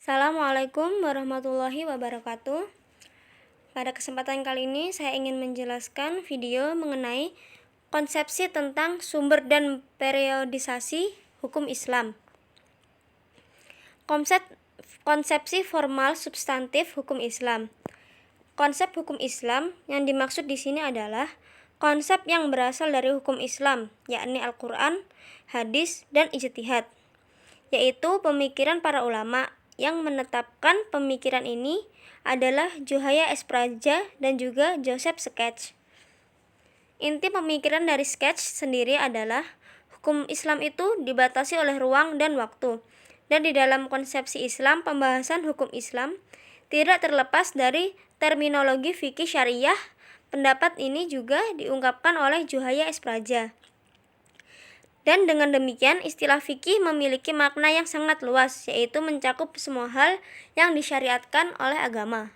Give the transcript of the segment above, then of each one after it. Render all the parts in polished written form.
Assalamualaikum warahmatullahi wabarakatuh. Pada kesempatan kali ini saya ingin menjelaskan video mengenai konsepsi tentang sumber dan periodisasi hukum Islam. Konsepsi formal substantif hukum Islam. Konsep hukum Islam yang dimaksud di sini adalah konsep yang berasal dari hukum Islam, yakni Al-Quran, hadis, dan ijtihad, yaitu pemikiran para ulama. Yang menetapkan pemikiran ini adalah Juhaya S. Praja dan juga Joseph Sketch. Inti pemikiran dari Sketch sendiri adalah hukum Islam itu dibatasi oleh ruang dan waktu, dan di dalam konsepsi Islam, pembahasan hukum Islam tidak terlepas dari terminologi fikih syariah. Pendapat ini juga diungkapkan oleh Juhaya S. Praja. Dan dengan demikian, istilah fikih memiliki makna yang sangat luas, yaitu mencakup semua hal yang disyariatkan oleh agama.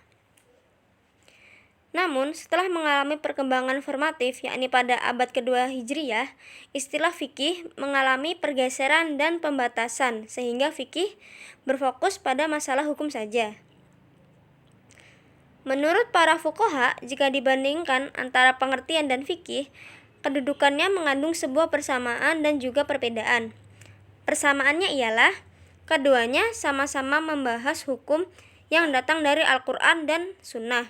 Namun, setelah mengalami perkembangan formatif, yakni pada abad kedua Hijriyah, istilah fikih mengalami pergeseran dan pembatasan, sehingga fikih berfokus pada masalah hukum saja. Menurut para fuqaha, jika dibandingkan antara pengertian dan fikih, kedudukannya mengandung sebuah persamaan dan juga perbedaan. Persamaannya ialah keduanya sama-sama membahas hukum yang datang dari Al-Quran dan Sunnah.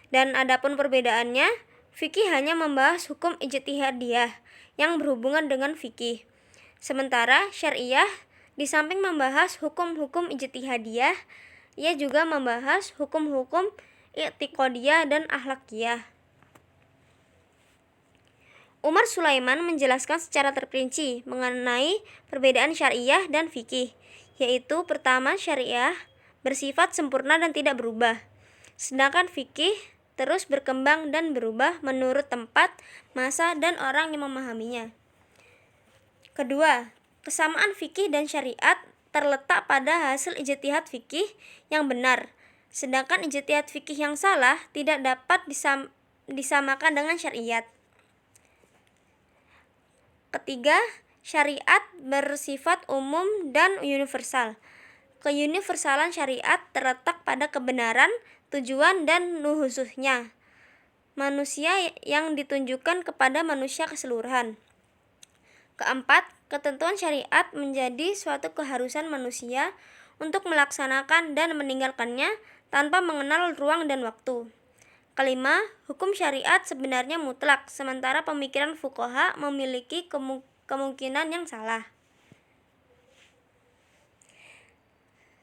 Dan adapun perbedaannya, fikih hanya membahas hukum ijtihadiyah yang berhubungan dengan fikih. Sementara syariah di samping membahas hukum-hukum ijtihadiyah, ia juga membahas hukum-hukum i'tiqadiyah dan akhlakiyah. Umar Sulaiman menjelaskan secara terperinci mengenai perbedaan syariah dan fikih, yaitu pertama, syariah bersifat sempurna dan tidak berubah, sedangkan fikih terus berkembang dan berubah menurut tempat, masa, dan orang yang memahaminya. Kedua, kesamaan fikih dan syariat terletak pada hasil ijtihad fikih yang benar, sedangkan ijtihad fikih yang salah tidak dapat disamakan dengan syariat. Ketiga, syariat bersifat umum dan universal. Keuniversalan syariat terletak pada kebenaran, tujuan, dan nuhusuhnya manusia yang ditunjukkan kepada manusia keseluruhan. Keempat, ketentuan syariat menjadi suatu keharusan manusia untuk melaksanakan dan meninggalkannya tanpa mengenal ruang dan waktu. Kelima, hukum syariat sebenarnya mutlak, sementara pemikiran fuqaha memiliki kemungkinan yang salah.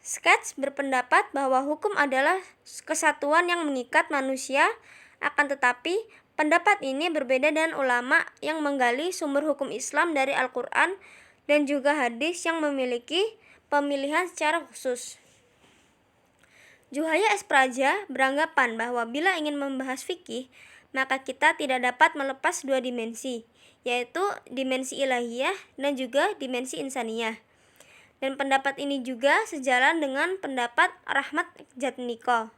Sketch berpendapat bahwa hukum adalah kesatuan yang mengikat manusia, akan tetapi pendapat ini berbeda dengan ulama yang menggali sumber hukum Islam dari Al-Quran dan juga hadis yang memiliki pemilihan secara khusus. Juhaya S. Praja beranggapan bahwa bila ingin membahas fikih, maka kita tidak dapat melepas dua dimensi, yaitu dimensi ilahiyah dan juga dimensi insaniyah. Dan pendapat ini juga sejalan dengan pendapat Rahmat Jatniko.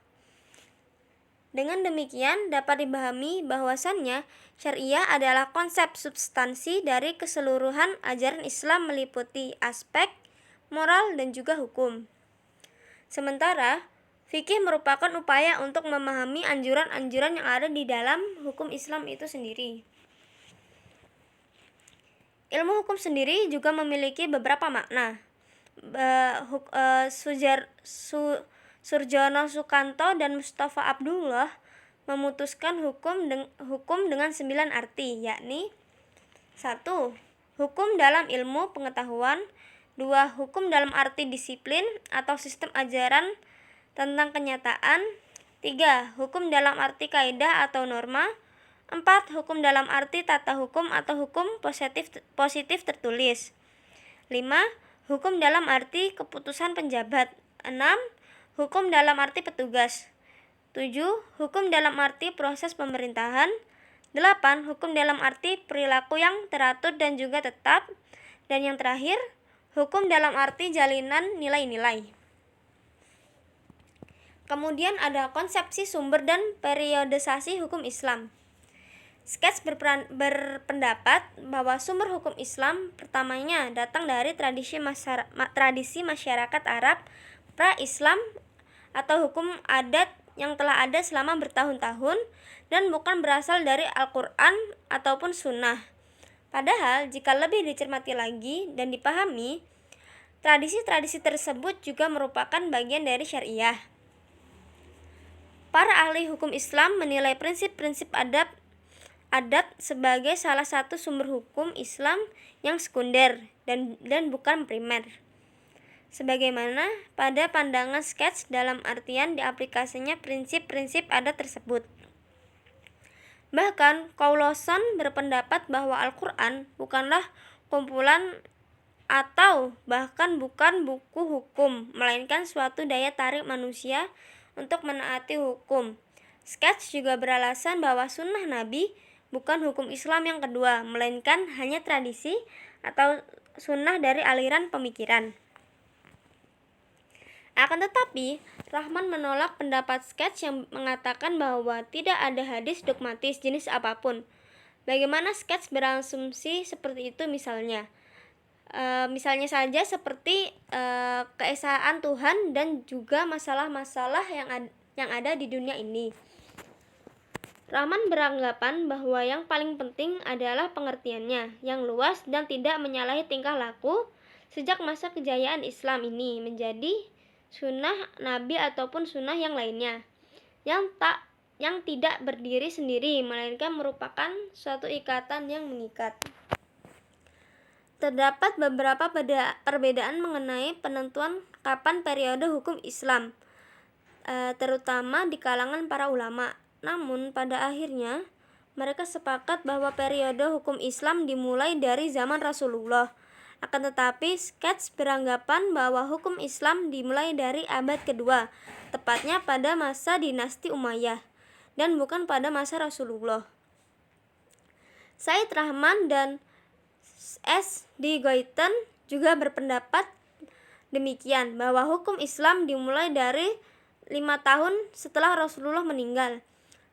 Dengan demikian dapat dipahami bahwasannya syariah adalah konsep substansi dari keseluruhan ajaran Islam meliputi aspek moral dan juga hukum. Sementara fikih merupakan upaya untuk memahami anjuran-anjuran yang ada di dalam hukum Islam itu sendiri. Ilmu hukum sendiri juga memiliki beberapa makna. Surjono Sukanto dan Mustafa Abdullah memutuskan hukum dengan 9 arti, yakni 1. Hukum dalam ilmu pengetahuan. 2. Hukum dalam arti disiplin atau sistem ajaran tentang kenyataan. 3. Hukum dalam arti kaidah atau norma. 4. Hukum dalam arti tata hukum atau hukum positif tertulis. 5. Hukum dalam arti keputusan penjabat. 6. Hukum dalam arti petugas. 7. Hukum dalam arti proses pemerintahan. 8. Hukum dalam arti perilaku yang teratur dan juga tetap. Dan yang terakhir, hukum dalam arti jalinan nilai-nilai. Kemudian ada konsepsi sumber dan periodisasi hukum Islam. Sketch berpendapat bahwa sumber hukum Islam pertamanya datang dari tradisi masyarakat Arab pra-Islam atau hukum adat yang telah ada selama bertahun-tahun dan bukan berasal dari Al-Quran ataupun Sunnah. Padahal jika lebih dicermati lagi dan dipahami, tradisi-tradisi tersebut juga merupakan bagian dari syariah. Para ahli hukum Islam menilai prinsip-prinsip adat sebagai salah satu sumber hukum Islam yang sekunder dan bukan primer. Sebagaimana pada pandangan Sketch dalam artian diaplikasinya prinsip-prinsip adat tersebut. Bahkan Kaulson berpendapat bahwa Al-Quran bukanlah kumpulan atau bahkan bukan buku hukum, melainkan suatu daya tarik manusia untuk menaati hukum. Sketch juga beralasan bahwa sunnah Nabi bukan hukum Islam yang kedua, melainkan hanya tradisi atau sunnah dari aliran pemikiran. Akan tetapi, Rahman menolak pendapat Sketch yang mengatakan bahwa tidak ada hadis dogmatis jenis apapun. Bagaimana Sketch berasumsi seperti itu misalnya? Misalnya saja seperti keesaan Tuhan dan juga masalah-masalah yang ada di dunia ini. Rahman beranggapan bahwa yang paling penting adalah pengertiannya yang luas dan tidak menyalahi tingkah laku sejak masa kejayaan Islam ini menjadi sunnah Nabi ataupun sunnah yang lainnya yang tidak berdiri sendiri melainkan merupakan suatu ikatan yang mengikat. Terdapat beberapa perbedaan mengenai penentuan kapan periode hukum Islam, terutama di kalangan para ulama. Namun pada akhirnya mereka sepakat bahwa periode hukum Islam dimulai dari zaman Rasulullah. Akan tetapi Sketch beranggapan bahwa hukum Islam dimulai dari abad kedua, tepatnya pada masa dinasti Umayyah, dan bukan pada masa Rasulullah. Said Rahman dan S. D. Goiten juga berpendapat demikian, bahwa hukum Islam dimulai dari 5 tahun setelah Rasulullah meninggal.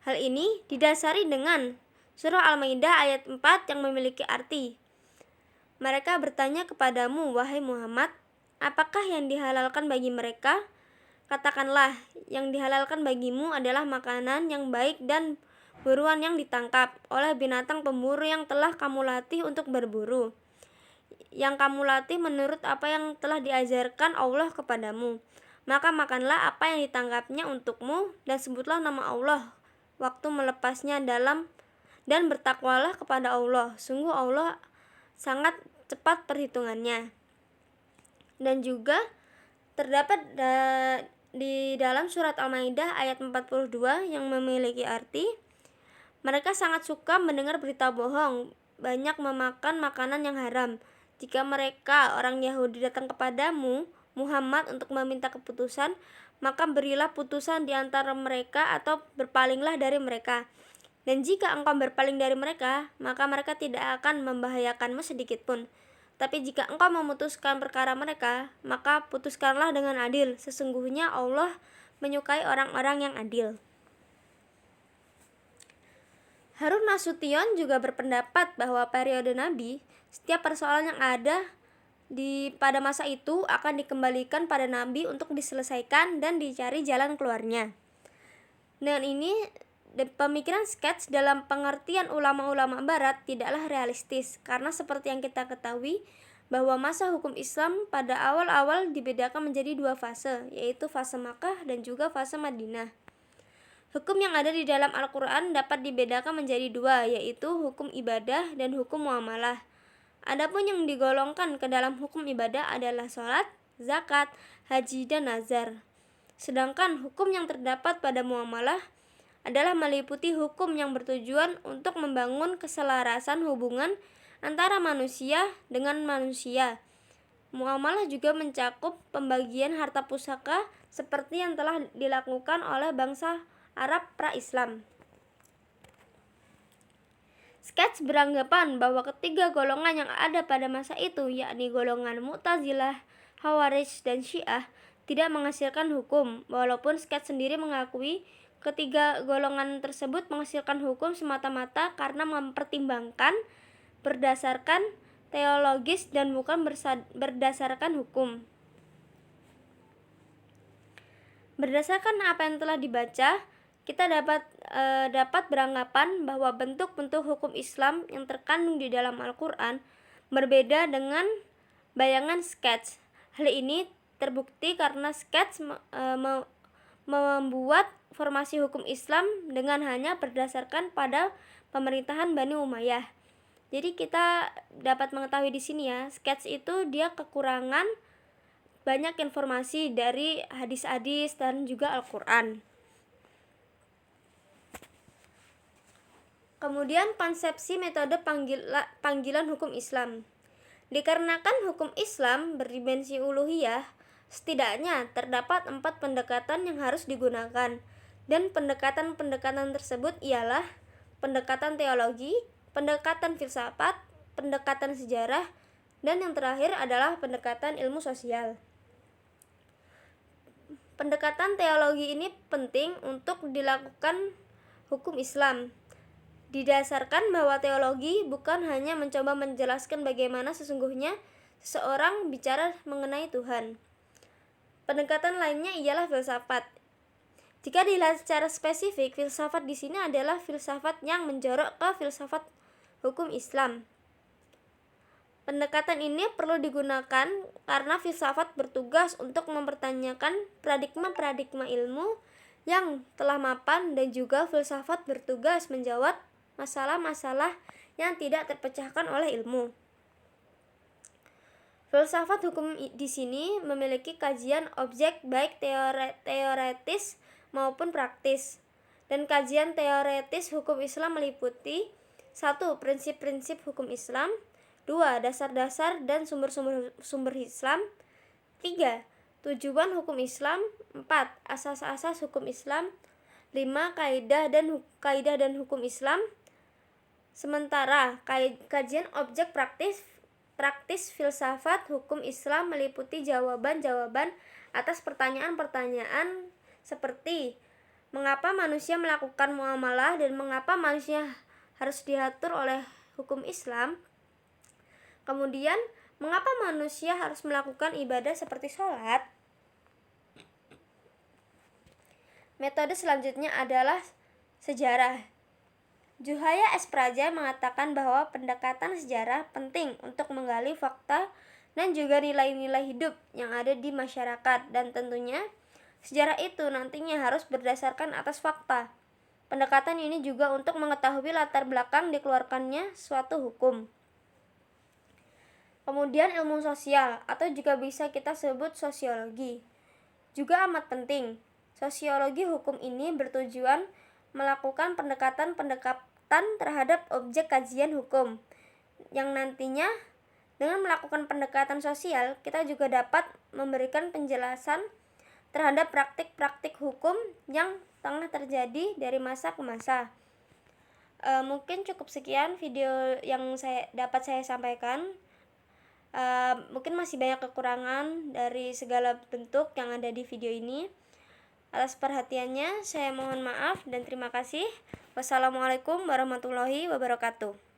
Hal ini didasari dengan surah Al-Maidah ayat 4 yang memiliki arti, mereka bertanya kepadamu, wahai Muhammad, apakah yang dihalalkan bagi mereka? Katakanlah, yang dihalalkan bagimu adalah makanan yang baik dan buruan yang ditangkap oleh binatang pemburu yang telah kamu latih untuk berburu, yang kamu latih menurut apa yang telah diajarkan Allah kepadamu. Maka makanlah apa yang ditangkapnya untukmu dan sebutlah nama Allah waktu melepasnya dan bertakwalah kepada Allah. Sungguh Allah sangat cepat perhitungannya. Dan juga terdapat di dalam surat Al-Maidah ayat 42 yang memiliki arti, mereka sangat suka mendengar berita bohong, banyak memakan makanan yang haram. Jika mereka orang Yahudi datang kepadamu Muhammad untuk meminta keputusan, maka berilah putusan di antara mereka atau berpalinglah dari mereka. Dan jika engkau berpaling dari mereka, maka mereka tidak akan membahayakanmu sedikit pun. Tapi jika engkau memutuskan perkara mereka, maka putuskanlah dengan adil. Sesungguhnya Allah menyukai orang-orang yang adil. Harun Nasution juga berpendapat bahwa periode Nabi, setiap persoalan yang ada pada masa itu akan dikembalikan pada Nabi untuk diselesaikan dan dicari jalan keluarnya. Dengan ini, pemikiran Sketch dalam pengertian ulama-ulama barat tidaklah realistis, karena seperti yang kita ketahui bahwa masa hukum Islam pada awal-awal dibedakan menjadi 2 fase, yaitu fase Makkah dan juga fase Madinah. Hukum yang ada di dalam Al-Quran dapat dibedakan menjadi 2, yaitu hukum ibadah dan hukum muamalah. Adapun yang digolongkan ke dalam hukum ibadah adalah sholat, zakat, haji, dan nazar. Sedangkan hukum yang terdapat pada muamalah adalah meliputi hukum yang bertujuan untuk membangun keselarasan hubungan antara manusia dengan manusia. Muamalah juga mencakup pembagian harta pusaka seperti yang telah dilakukan oleh bangsa Arab pra-Islam. Sketch beranggapan bahwa ketiga golongan yang ada pada masa itu, yakni golongan Mu'tazilah, Khawarij, dan Syiah, tidak menghasilkan hukum, walaupun Sketch sendiri mengakui ketiga golongan tersebut menghasilkan hukum semata-mata karena mempertimbangkan berdasarkan teologis dan bukan berdasarkan hukum. Berdasarkan apa yang telah dibaca, kita dapat beranggapan bahwa bentuk-bentuk hukum Islam yang terkandung di dalam Al-Quran berbeda dengan bayangan sketch. Hal ini terbukti karena sketch membuat formasi hukum Islam dengan hanya berdasarkan pada pemerintahan Bani Umayyah. Jadi kita dapat mengetahui di sini ya, sketch itu dia kekurangan banyak informasi dari hadis-hadis dan juga Al-Quran. Kemudian konsepsi metode panggilan hukum Islam. Dikarenakan hukum Islam berdimensi uluhiyah, setidaknya terdapat 4 pendekatan yang harus digunakan, dan pendekatan-pendekatan tersebut ialah pendekatan teologi, pendekatan filsafat, pendekatan sejarah, dan yang terakhir adalah pendekatan ilmu sosial. Pendekatan teologi ini penting untuk dilakukan hukum Islam. Didasarkan bahwa teologi bukan hanya mencoba menjelaskan bagaimana sesungguhnya seseorang bicara mengenai Tuhan. Pendekatan lainnya ialah filsafat. Jika dilihat secara spesifik, filsafat di sini adalah filsafat yang menjorok ke filsafat hukum Islam. Pendekatan ini perlu digunakan karena filsafat bertugas untuk mempertanyakan paradigma-paradigma ilmu yang telah mapan, dan juga filsafat bertugas menjawab masalah-masalah yang tidak terpecahkan oleh ilmu. Filsafat hukum di sini memiliki kajian objek baik teoretis maupun praktis. Dan kajian teoretis hukum Islam meliputi 1. Prinsip-prinsip hukum Islam, 2. Dasar-dasar dan sumber-sumber Islam, 3. Tujuan hukum Islam, 4. Asas-asas hukum Islam, 5. Kaidah dan hukum Islam. Sementara kajian objek praktis filsafat hukum Islam meliputi jawaban-jawaban atas pertanyaan-pertanyaan seperti mengapa manusia melakukan muamalah dan mengapa manusia harus diatur oleh hukum Islam. Kemudian, mengapa manusia harus melakukan ibadah seperti sholat? Metode selanjutnya adalah sejarah. Juhaya S. Praja mengatakan bahwa pendekatan sejarah penting untuk menggali fakta dan juga nilai-nilai hidup yang ada di masyarakat, dan tentunya sejarah itu nantinya harus berdasarkan atas fakta. Pendekatan ini juga untuk mengetahui latar belakang dikeluarkannya suatu hukum. Kemudian ilmu sosial, atau juga bisa kita sebut sosiologi, juga amat penting. Sosiologi hukum ini bertujuan melakukan pendekatan terhadap objek kajian hukum, yang nantinya dengan melakukan pendekatan sosial, kita juga dapat memberikan penjelasan terhadap praktik-praktik hukum yang tengah terjadi dari masa ke masa. Mungkin cukup sekian video yang dapat saya sampaikan. Mungkin masih banyak kekurangan dari segala bentuk yang ada di video ini. Atas perhatiannya saya mohon maaf dan terima kasih. Wassalamualaikum warahmatullahi wabarakatuh.